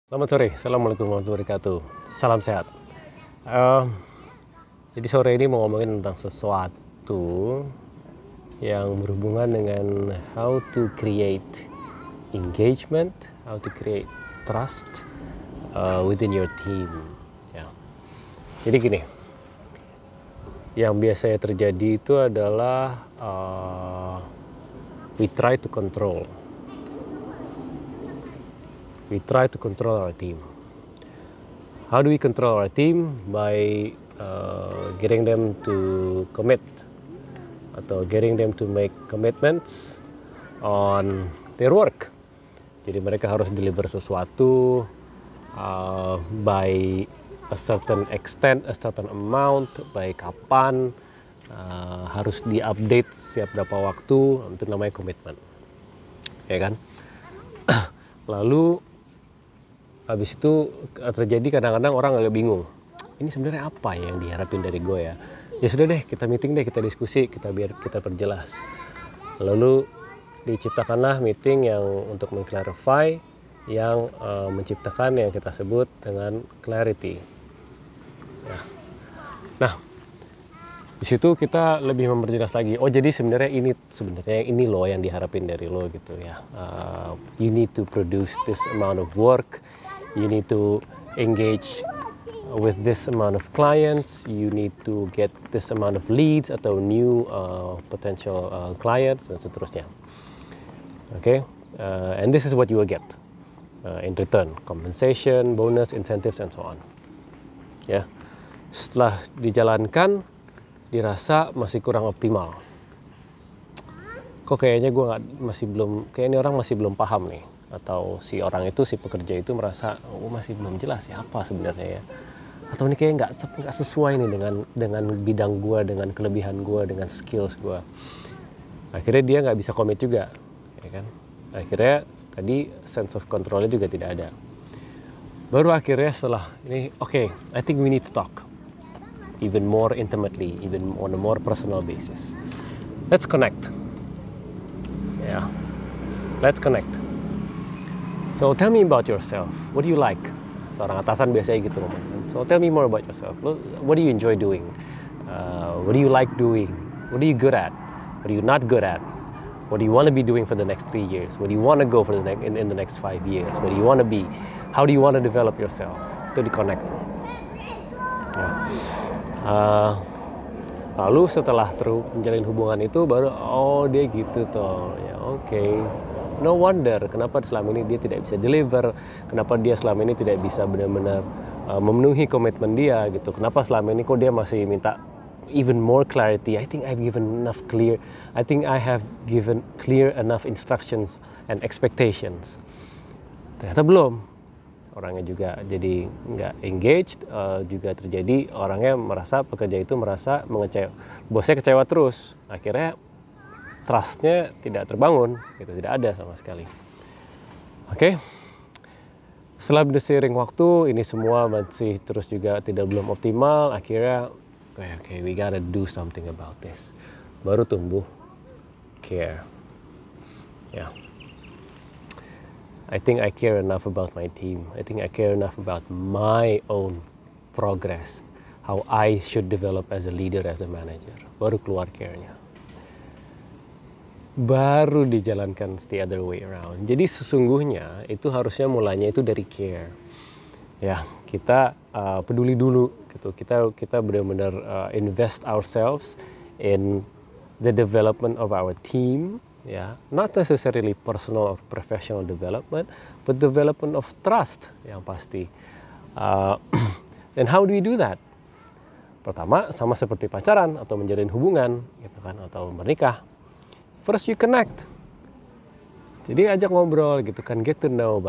Selamat sore, Assalamualaikum warahmatullahi wabarakatuh. Salam sehat. Eh, jadi sore ini mau ngomongin tentang sesuatu yang berhubungan dengan how to create engagement, how to create trust within your team. Ya. Jadi gini, yang biasanya terjadi itu adalah we try to control our team. How do we control our team? By getting them to commit atau getting them to make commitments on their work. Jadi mereka harus deliver sesuatu by a certain extent, a certain amount, by kapan, harus diupdate setiap berapa waktu, itu namanya komitmen, ya kan? Lalu habis itu terjadi kadang-kadang orang agak bingung. Ini sebenarnya apa yang diharapin dari gue ya? Ya sudah deh, kita meeting deh, kita diskusi, biar kita perjelas. Lalu diciptakanlah meeting yang untuk mengclarify, yang menciptakan yang kita sebut dengan clarity. Ya. Nah, di situ kita lebih memperjelas lagi. Oh, jadi sebenarnya ini loh yang diharapin dari lo gitu ya. You need to produce this amount of work. You need to engage with this amount of clients. You need to get this amount of leads atau new potential clients dan seterusnya. Okay, and this is what you will get in return: compensation, bonus, incentives, and so on. Ya, setelah dijalankan dirasa masih kurang optimal. Kok kayaknya ini orang masih belum paham nih, atau si pekerja itu merasa masih belum jelas ya apa sebenarnya ya, atau ini kayak nggak sesuai nih dengan bidang gua, dengan kelebihan gua, dengan skills gua. Akhirnya dia nggak bisa komit juga, ya kan? Akhirnya tadi sense of controlnya juga tidak ada. Baru akhirnya setelah ini, okay, I think we need to talk even more intimately, even on a more personal basis. Let's connect. Yeah, let's connect. So tell me about yourself. What do you like? Seorang atasan biasanya gitu ngomong. So tell me more about yourself. What do you enjoy doing? What do you like doing? What are you good at? What are you not good at? What do you want to be doing for the next 3 years? Where do you want to go for in the next 5 years? Where do you want to be? How do you want to develop yourself? Itu di connect. Ya. Lalu setelah menjalin hubungan itu baru dia gitu toh ya, okay. No wonder kenapa selama ini dia tidak bisa deliver, kenapa dia selama ini tidak bisa benar-benar memenuhi komitmen dia gitu, kenapa selama ini kok dia masih minta even more clarity. I think I have given clear enough instructions and expectations. Ternyata belum. Orangnya juga jadi nggak engaged, juga terjadi pekerja itu merasa bosnya kecewa terus. Akhirnya trustnya tidak terbangun, gitu, tidak ada sama sekali. Oke. Setelah berseiring waktu, ini semua masih terus juga belum optimal. Akhirnya, okay, we gotta do something about this. Baru tumbuh care. Ya. I think I care enough about my team. I think I care enough about my own progress. How I should develop as a leader, as a manager. Baru keluar care-nya. Baru dijalankan the other way around. Jadi sesungguhnya itu harusnya mulanya itu dari care. Ya, kita peduli dulu gitu. Kita benar-benar invest ourselves in the development of our team. Ya, not necessarily personal or professional development, but development of trust yang pasti. And how do we do that? Pertama, sama seperti pacaran atau menjalin hubungan, gitu kan, atau menikah. First you connect. Jadi ajak ngobrol, gitu kan, get to know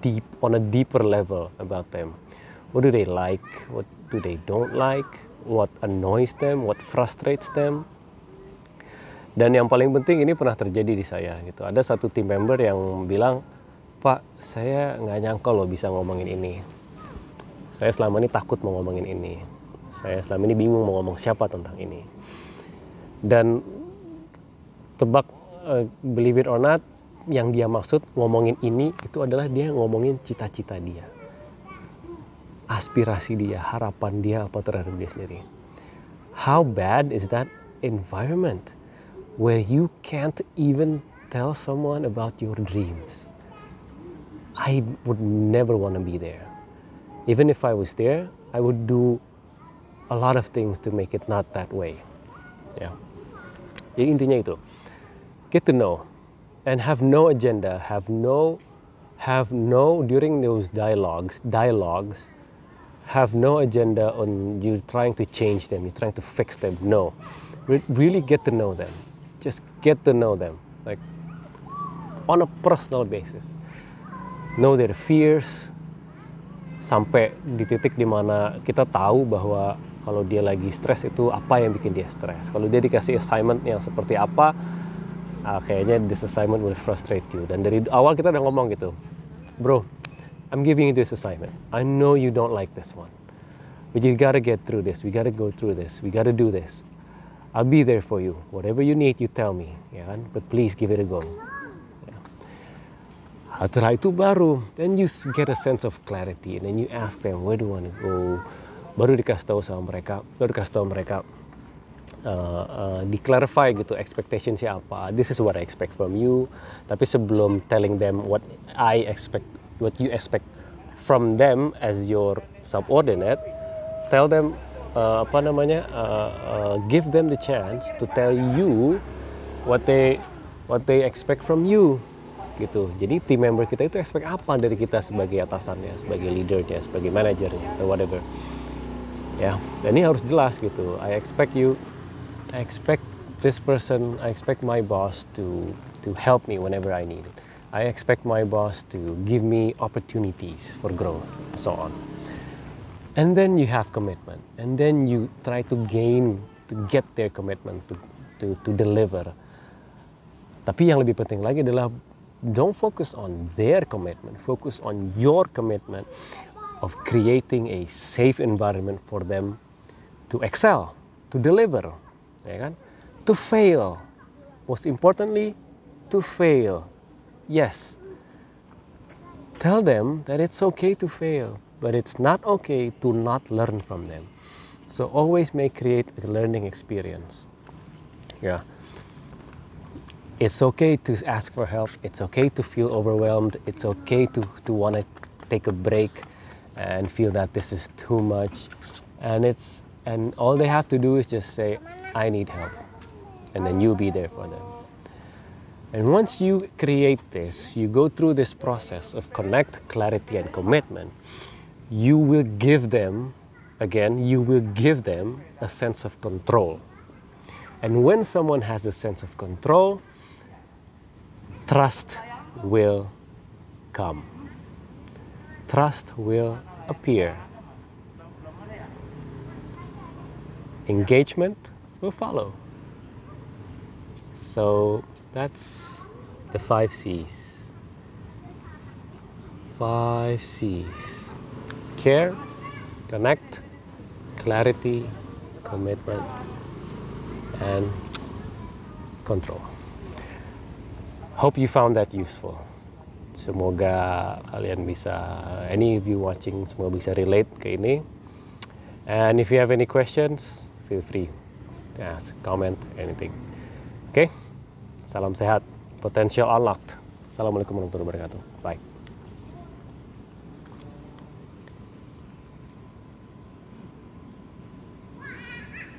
deep on a deeper level about them. What do they like? What do they don't like? What annoys them? What frustrates them? Dan yang paling penting ini pernah terjadi di saya gitu. Ada satu team member yang bilang, Pak, saya nggak nyangka loh bisa ngomongin ini. Saya selama ini takut mau ngomongin ini. Saya selama ini bingung mau ngomong siapa tentang ini. Dan believe it or not, yang dia maksud ngomongin ini itu adalah dia ngomongin cita-cita dia, aspirasi dia, harapan dia apa terhadap dia sendiri. How bad is that environment where you can't even tell someone about your dreams? I would never want to be there. Even if I was there, I would do a lot of things to make it not that way. Ya. Jadi intinya itu, get to know and have no agenda, have no during those dialogues, have no agenda on you trying to change them, you trying to fix them. No, really get to know them. Just get to know them, like on a personal basis. Know their fears, sampai di titik dimana kita tahu bahwa kalau dia lagi stres itu apa yang bikin dia stres. Kalau dia dikasih assignment yang seperti apa, kayaknya this assignment will frustrate you. Dan dari awal kita udah ngomong gitu, bro, I'm giving you this assignment. I know you don't like this one, but you gotta get through this. We gotta go through this. We gotta do this. I'll be there for you. Whatever you need, you tell me, ya kan? But please give it a go. Setelah itu baru, then you get a sense of clarity, and then you ask them, where do you want to go? Baru dikasih tahu mereka, di-clarify gitu expectation-nya apa. This is what I expect from you. Tapi sebelum telling them what you expect from them as your subordinate, tell them give them the chance to tell you what they expect from you. Gitu. Jadi team member kita itu expect apa dari kita sebagai atasannya, sebagai leadernya, sebagai manajernya, atau whatever. Ya, dan ini harus jelas gitu. I expect this person, I expect my boss to help me whenever I need it. I expect my boss to give me opportunities for growth, so on. And then you have commitment, and then you try to get their commitment to deliver. Tapi yang lebih penting lagi adalah don't focus on their commitment, focus on your commitment of creating a safe environment for them to excel, to deliver, ya kan? To fail. Most importantly, to fail. Yes. Tell them that it's okay to fail, but it's not okay to not learn from them. So always create a learning experience. Yeah. It's okay to ask for help. It's okay to feel overwhelmed. It's okay to want to take a break and feel that this is too much. And all they have to do is just say, I need help. And then you'll be there for them. And once you create this, you go through this process of connect, clarity, and commitment, you will give them a sense of control. And when someone has a sense of control, trust will come. Trust will appear. Engagement will follow. So that's the 5 C's. 5 C's. Care, connect, clarity, commitment, and control. Hope you found that useful. Semoga kalian bisa, any of you watching, semua bisa relate ke ini. And if you have any questions, feel free to ask, comment, anything. Okay? Salam sehat. Potential unlocked. Assalamualaikum warahmatullahi wabarakatuh.